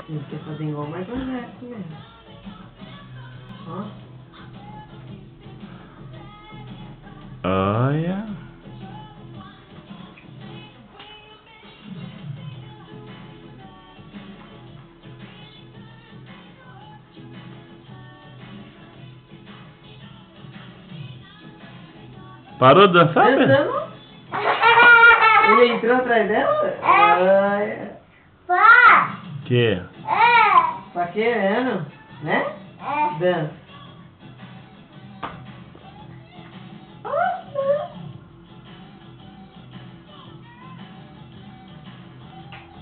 Ele quer fazer igual o Michael Jackson mesmo. Ó. Olha. Parou de dançar, Pedro? Dançando? Ele entrou atrás dela? Ai. Que? Tá querendo, né? Dança.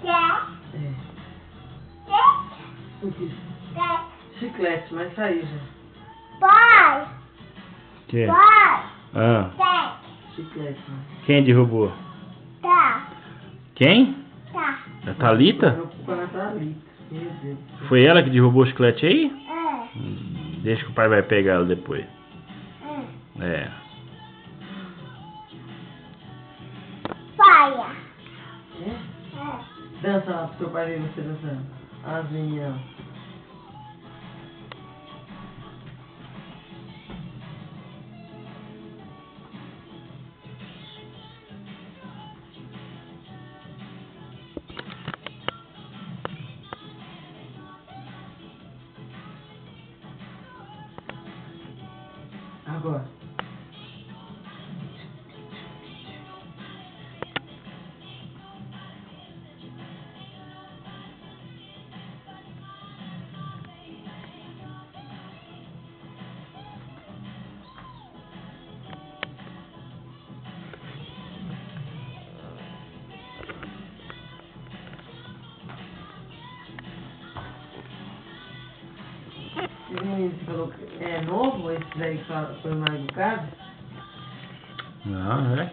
É. O que? Chiclete, mas saiu já. Que? Ah. Chiclete, né? Quem derrubou? Quem? A Thalita? Preocupa na Thalita. Meu Deus. Foi ela que derrubou o chiclete aí? Deixa que o pai vai pegar ela depois. É. É? Dança lá pro seu pai ver você dançando. As meninas. Agora. Esse menino que falou que é novo, esse daí que foi mais educado? Não, é.